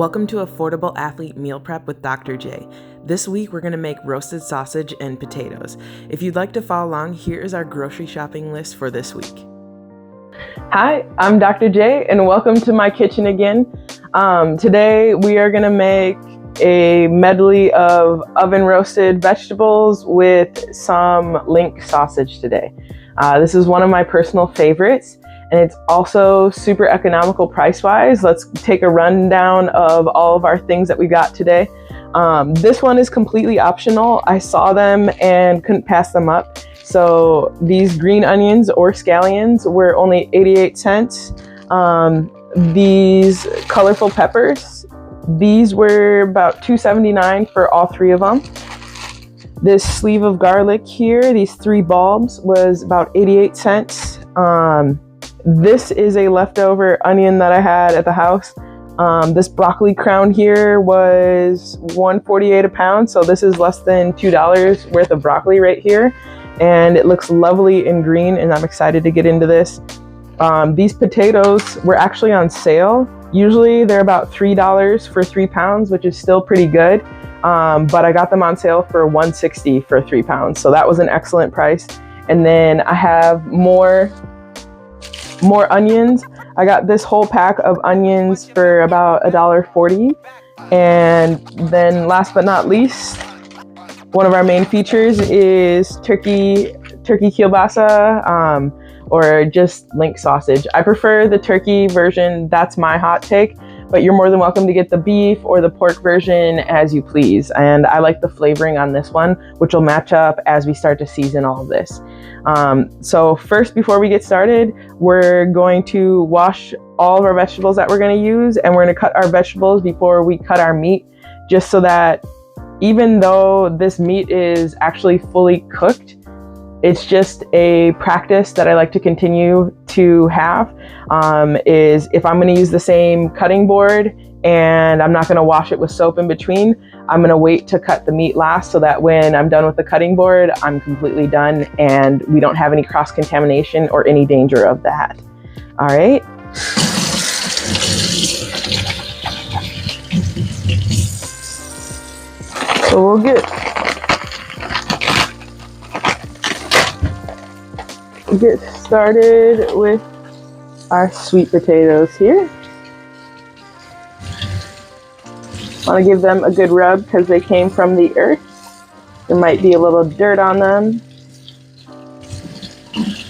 Welcome to Affordable Athlete Meal Prep with Dr. J. This week we're going to make roasted sausage and potatoes. If you'd like to follow along, here is our grocery shopping list for this week. Hi, I'm Dr. J and welcome to my kitchen again. Today we are going to make a medley of oven roasted vegetables with some link sausage today. This is one of my personal favorites. And it's also super economical price-wise. Let's take a rundown of all of our things that we got today. This one is completely optional. I saw them and couldn't pass them up. So these green onions or scallions were only 88 cents. These colorful peppers, these were about $2.79 for all three of them. This sleeve of garlic here, these 3 bulbs, was about 88 cents. This is a leftover onion that I had at the house. This broccoli crown here was $1.48 a pound, so this is less than $2 worth of broccoli right here. And it looks lovely and green, and I'm excited to get into this. These potatoes were actually on sale. Usually they're about $3 for 3 pounds, which is still pretty good. But I got them on sale for $1.60 for 3 pounds, so that was an excellent price. And then I have more onions. I got this whole pack of onions for about $1.40. And then last but not least, one of our main features is turkey kielbasa, or just link sausage. I prefer the turkey version. That's my hot take, but you're more than welcome to get the beef or the pork version as you please. And I like the flavoring on this one, which will match up as we start to season all of this. So first, before we get started, we're going to wash all of our vegetables that we're going to use, and we're going to cut our vegetables before we cut our meat, just so that even though this meat is actually fully cooked, it's just a practice that I like to continue to have, is if I'm going to use the same cutting board and I'm not going to wash it with soap in between, I'm going to wait to cut the meat last, so that when I'm done with the cutting board, I'm completely done and we don't have any cross-contamination or any danger of that. All right. So we'll get started with our sweet potatoes here. Want to give them a good rub because they came from the earth. There might be a little dirt on them.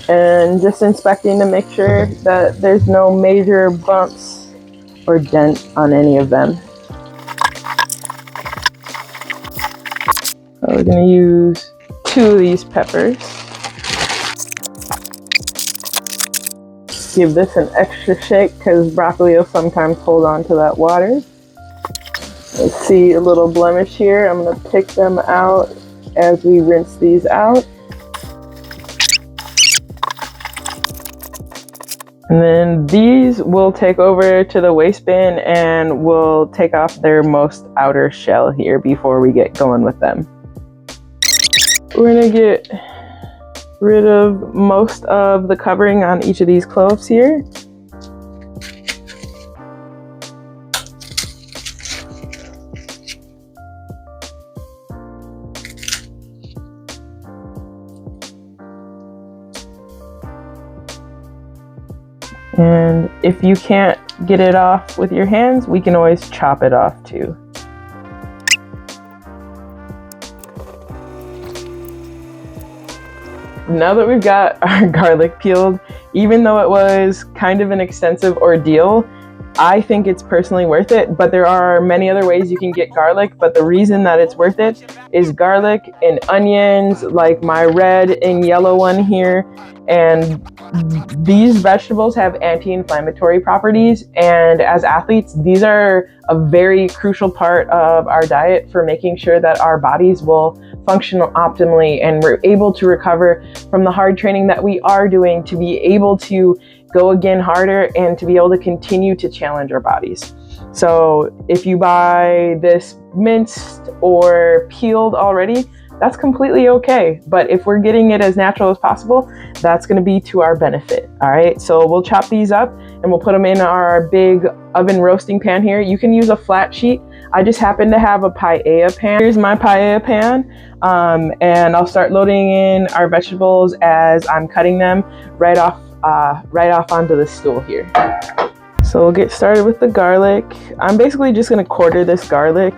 And just inspecting to make sure that there's no major bumps or dent on any of them. So we're going to use 2 of these peppers. Give this an extra shake because broccoli will sometimes hold on to that water. Let's see a little blemish here. I'm going to pick them out as we rinse these out. And then these we'll take over to the waste bin and we'll take off their most outer shell here before we get going with them. We're going to get rid of most of the covering on each of these cloves here. And if you can't get it off with your hands, we can always chop it off too. Now that we've got our garlic peeled, even though it was kind of an extensive ordeal, I think it's personally worth it, but there are many other ways you can get garlic, but the reason that it's worth it is garlic and onions, like my red and yellow one here, and these vegetables have anti-inflammatory properties, and as athletes, these are a very crucial part of our diet for making sure that our bodies will function optimally and we're able to recover from the hard training that we are doing to be able to go again harder and to be able to continue to challenge our bodies. So if you buy this minced or peeled already, that's completely okay. But if we're getting it as natural as possible, that's going to be to our benefit. All right, so we'll chop these up and we'll put them in our big oven roasting pan here. You can use a flat sheet. I just happen to have a paella pan. Here's my paella pan, and I'll start loading in our vegetables as I'm cutting them right off onto the stool here. So we'll get started with the garlic. I'm basically just going to quarter this garlic.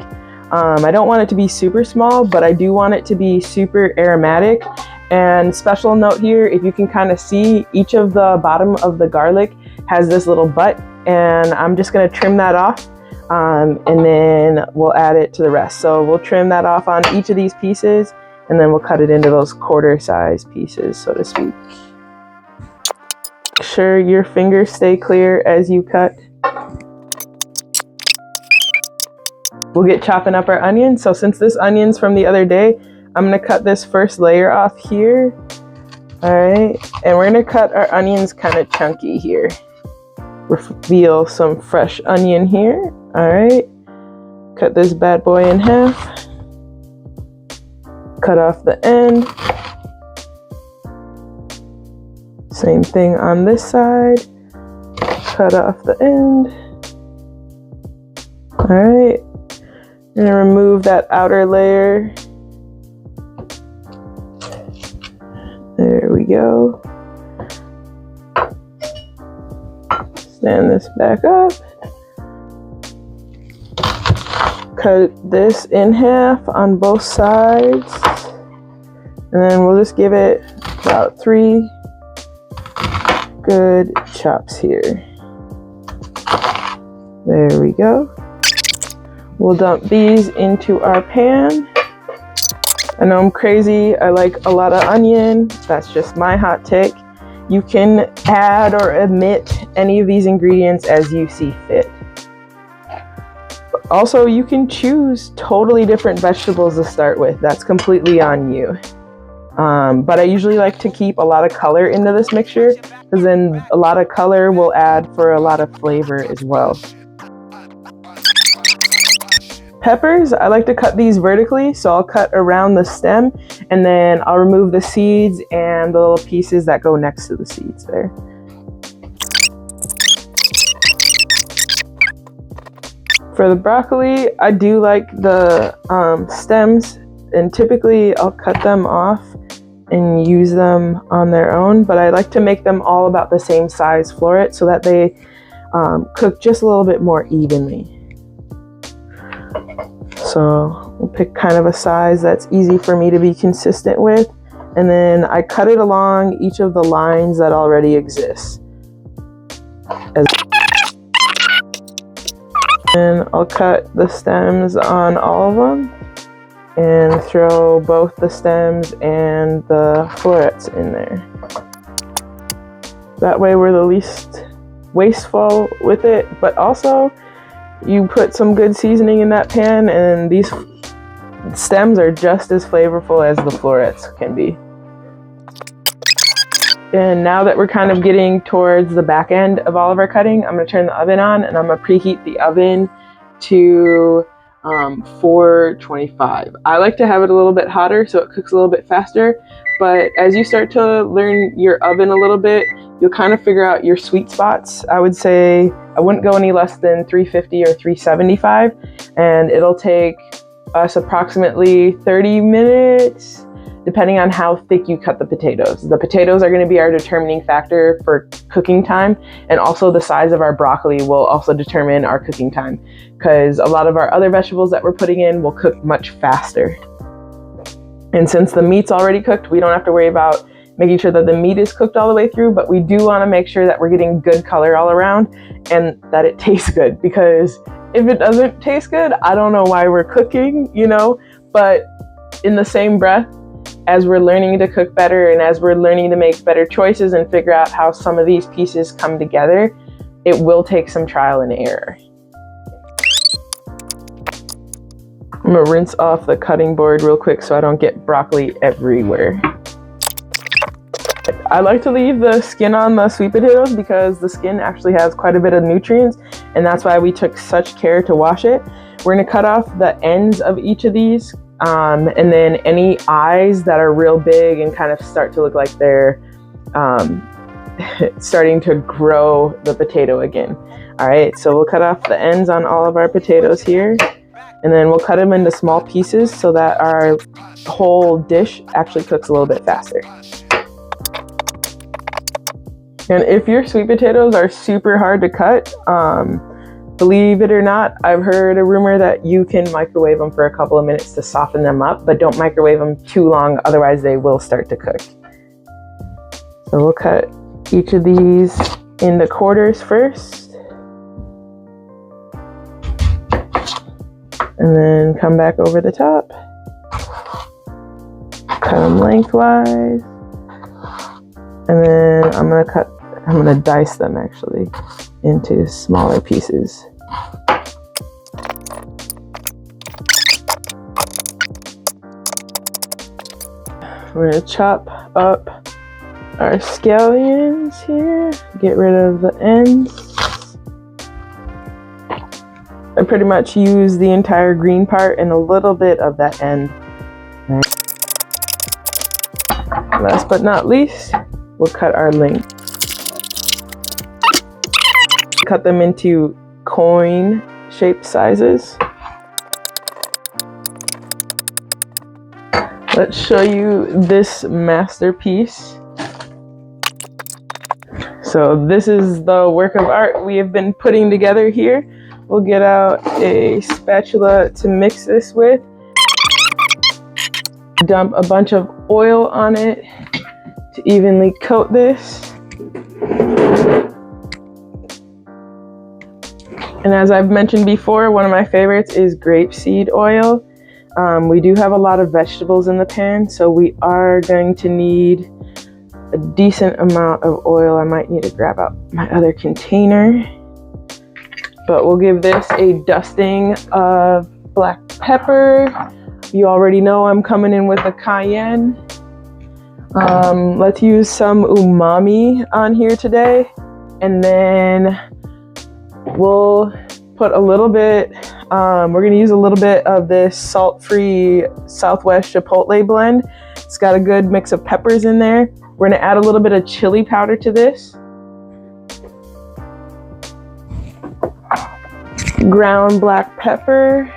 I don't want it to be super small, but I do want it to be super aromatic. And special note here, if you can kind of see, each of the bottom of the garlic has this little butt, and I'm just going to trim that off, and then we'll add it to the rest. So we'll trim that off on each of these pieces, and then we'll cut it into those quarter size pieces, so to speak. Make sure your fingers stay clear as you cut. We'll get chopping up our onion. So since this onion's from the other day, I'm gonna cut this first layer off here. All right, and we're gonna cut our onions kind of chunky here. Reveal some fresh onion here. All right, cut this bad boy in half. Cut off the end. Same thing on this side. Cut off the end. All right. I'm gonna remove that outer layer. There we go. Stand this back up. Cut this in half on both sides. And then we'll just give it about 3 good chops here. There we go. We'll dump these into our pan. I know I'm crazy. I like a lot of onion. That's just my hot take. You can add or omit any of these ingredients as you see fit. Also, you can choose totally different vegetables to start with. That's completely on you. But I usually like to keep a lot of color into this mixture, because then a lot of color will add for a lot of flavor as well. Peppers, I like to cut these vertically, so I'll cut around the stem, and then I'll remove the seeds and the little pieces that go next to the seeds there. For the broccoli, I do like the stems, and typically I'll cut them off and use them on their own, but I like to make them all about the same size floret so that they cook just a little bit more evenly. So we'll pick kind of a size that's easy for me to be consistent with, and then I cut it along each of the lines that already exist. And I'll cut the stems on all of them and throw both the stems and the florets in there. That way we're the least wasteful with it, but also you put some good seasoning in that pan and these stems are just as flavorful as the florets can be. And now that we're kind of getting towards the back end of all of our cutting, I'm going to turn the oven on and I'm going to preheat the oven to 425. I like to have it a little bit hotter so it cooks a little bit faster, but as you start to learn your oven a little bit, you'll kind of figure out your sweet spots. I would say I wouldn't go any less than 350 or 375, and it'll take us approximately 30 minutes depending on how thick you cut the potatoes. The potatoes are going to be our determining factor for cooking time, and also the size of our broccoli will also determine our cooking time, because a lot of our other vegetables that we're putting in will cook much faster. And since the meat's already cooked, we don't have to worry about making sure that the meat is cooked all the way through, but we do want to make sure that we're getting good color all around and that it tastes good, because if it doesn't taste good, I don't know why we're cooking, you know. But in the same breath, as we're learning to cook better and as we're learning to make better choices and figure out how some of these pieces come together, it will take some trial and error. I'm gonna rinse off the cutting board real quick so I don't get broccoli everywhere. I like to leave the skin on the sweet potatoes because the skin actually has quite a bit of nutrients, and that's why we took such care to wash it. We're gonna cut off the ends of each of these And then any eyes that are real big and kind of start to look like they're starting to grow the potato again. All right, so we'll cut off the ends on all of our potatoes here, and then we'll cut them into small pieces so that our whole dish actually cooks a little bit faster. And if your sweet potatoes are super hard to cut, believe it or not, I've heard a rumor that you can microwave them for a couple of minutes to soften them up, but don't microwave them too long, otherwise they will start to cook. So we'll cut each of these into quarters first, and then come back over the top, cut them lengthwise, and then I'm gonna dice them actually into smaller pieces. We're gonna chop up our scallions here, get rid of the ends. I pretty much use the entire green part and a little bit of that end. Last but not least, we'll cut our length. Cut them into coin shaped sizes. Let's show you this masterpiece. So this is the work of art we have been putting together here. We'll get out a spatula to mix this with. Dump a bunch of oil on it to evenly coat this. And as I've mentioned before, one of my favorites is grapeseed oil. We do have a lot of vegetables in the pan, so we are going to need a decent amount of oil. I might need to grab out my other container. But we'll give this a dusting of black pepper. You already know I'm coming in with a cayenne. Let's use some umami on here today. And then we'll put a little bit, we're gonna use a little bit of this salt-free Southwest Chipotle blend. It's got a good mix of peppers in there. We're gonna add a little bit of chili powder to this. Ground black pepper.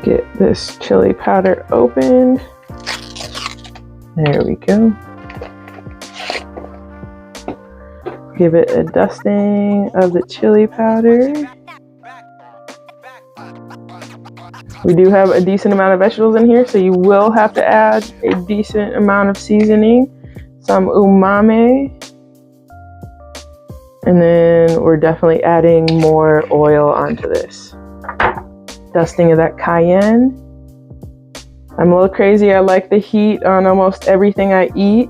Get this chili powder opened. There we go. Give it a dusting of the chili powder. We do have a decent amount of vegetables in here, so you will have to add a decent amount of seasoning, some umami, and then we're definitely adding more oil onto this. Dusting of that cayenne. I'm a little crazy. I like the heat on almost everything I eat,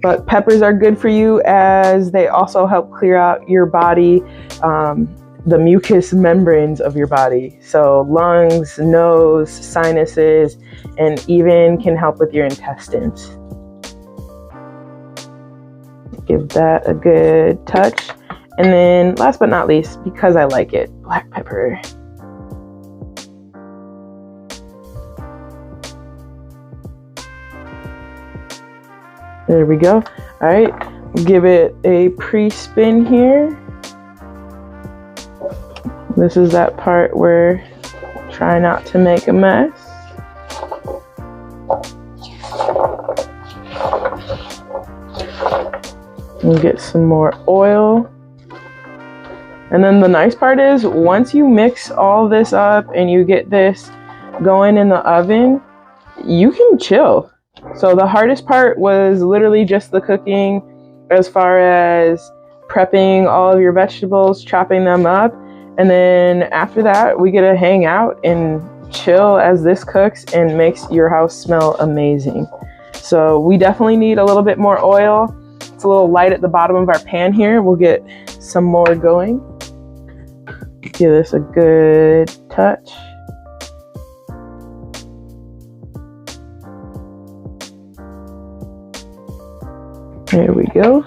but peppers are good for you as they also help clear out your body, the mucous membranes of your body. So lungs, nose, sinuses, and even can help with your intestines. Give that a good touch. And then last but not least, because I like it, black pepper. There we go. All right, give it a pre-spin here. This is that part where try not to make a mess. We'll get some more oil. And then the nice part is once you mix all this up and you get this going in the oven, you can chill. So the hardest part was literally just the cooking as far as prepping all of your vegetables, chopping them up. And then after that, we get to hang out and chill as this cooks and makes your house smell amazing. So we definitely need a little bit more oil. It's a little light at the bottom of our pan here. We'll get some more going. Give this a good touch. There we go.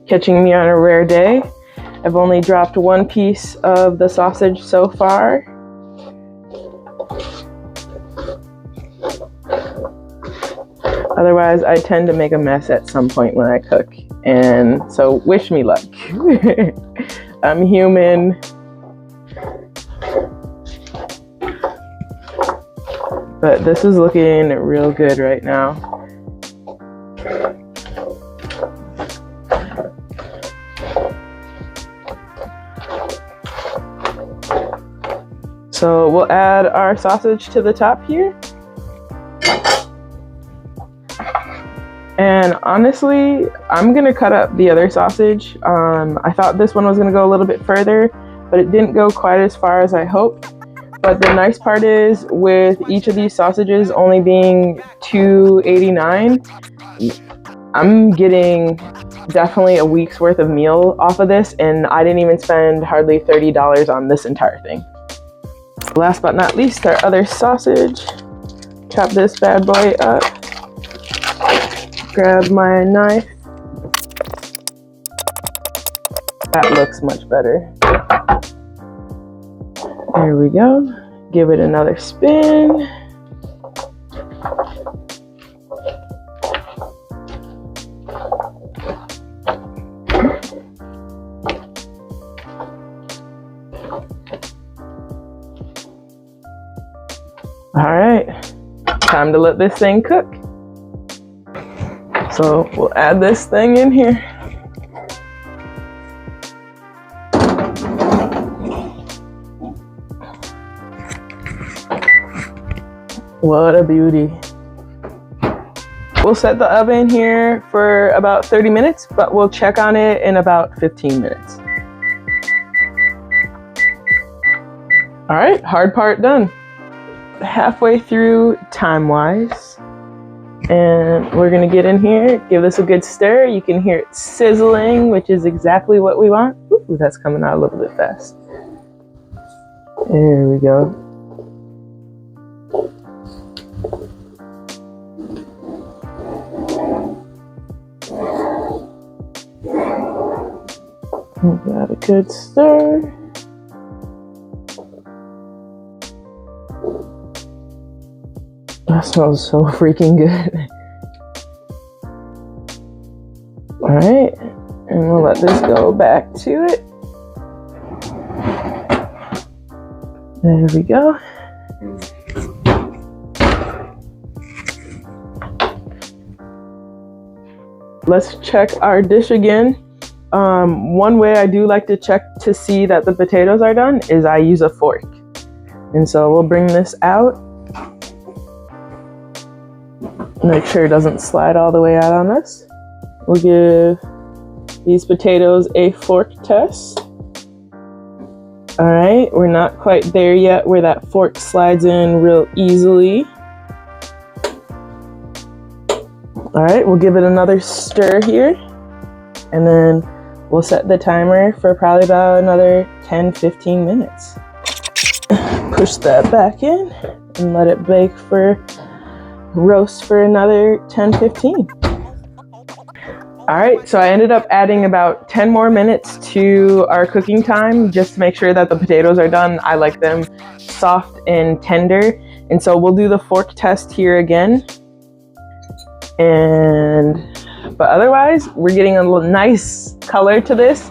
catching me on a rare day. I've only dropped one piece of the sausage so far. Otherwise, I tend to make a mess at some point when I cook. And so wish me luck. I'm human. But this is looking real good right now. So we'll add our sausage to the top here. And honestly, I'm gonna cut up the other sausage. I thought this one was gonna go a little bit further, but it didn't go quite as far as I hoped. But the nice part is, with each of these sausages only being $2.89, I'm getting definitely a week's worth of meal off of this, and I didn't even spend hardly $30 on this entire thing. Last but not least, our other sausage. Chop this bad boy up. Grab my knife. That looks much better. There we go. Give it another spin. All right, time to let this thing cook. So we'll add this thing in here. What a beauty. We'll set the oven here for about 30 minutes, but we'll check on it in about 15 minutes. All right, hard part done. Halfway through time-wise. And we're gonna get in here, give this a good stir. You can hear it sizzling, which is exactly what we want. Ooh, that's coming out a little bit fast. There we go. Got a good stir. That smells so freaking good. All right, and we'll let this go back to it. There we go. Let's check our dish again. One way I do like to check to see that the potatoes are done is I use a fork. And so we'll bring this out. Make sure it doesn't slide all the way out on us. We'll give these potatoes a fork test. All right, we're not quite there yet where that fork slides in real easily. All right, we'll give it another stir here, and then we'll set the timer for probably about another 10-15 minutes. Push that back in and let it bake for roast for another 10-15. All right, so I ended up adding about 10 more minutes to our cooking time just to make sure that the potatoes are done. I like them soft and tender. And so we'll do the fork test here again. But otherwise, we're getting a nice color to this.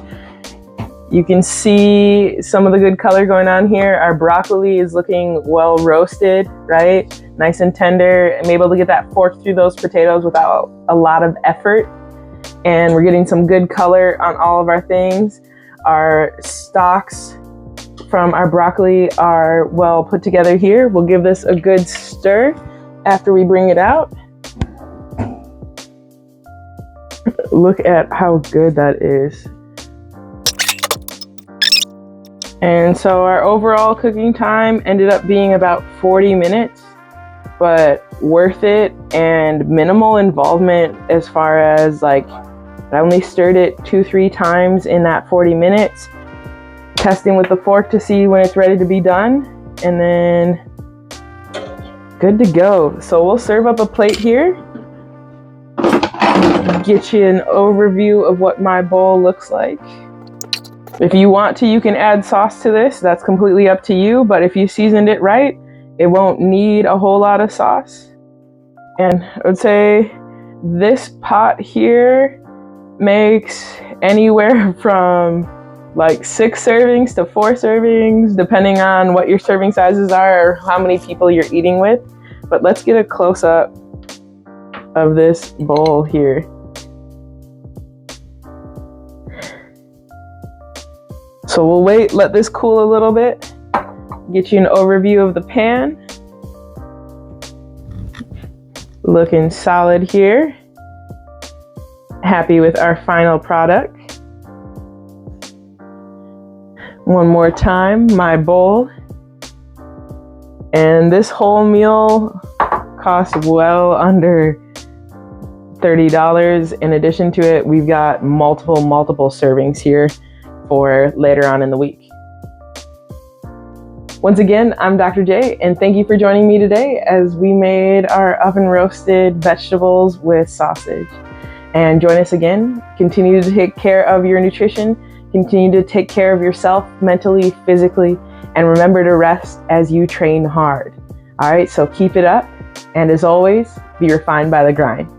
You can see some of the good color going on here. Our broccoli is looking well roasted, right? Nice and tender. I'm able to get that fork through those potatoes without a lot of effort. And we're getting some good color on all of our things. Our stalks from our broccoli are well put together here. We'll give this a good stir after we bring it out. Look at how good that is. And so our overall cooking time ended up being about 40 minutes, but worth it and minimal involvement as far as like, I only stirred it 2-3 times in that 40 minutes, testing with the fork to see when it's ready to be done, and then good to go. So we'll serve up a plate here. get you an overview of what my bowl looks like. If you want to, you can add sauce to this. That's completely up to you. But if you seasoned it right, it won't need a whole lot of sauce. And I would say this pot here makes anywhere from like 6 servings to 4 servings, depending on what your serving sizes are or how many people you're eating with. But let's get a close up of this bowl here. So we'll wait, let this cool a little bit, get you an overview of the pan. Looking solid here. Happy with our final product. One more time, my bowl. And this whole meal costs well under $30. In addition to it, we've got multiple servings here for later on in the week. Once again, I'm Dr. J, and thank you for joining me today as we made our oven roasted vegetables with sausage. And join us again. Continue to take care of your nutrition. Continue to take care of yourself mentally, physically, and remember to rest as you train hard. All right, so keep it up. And as always, be refined by the grind.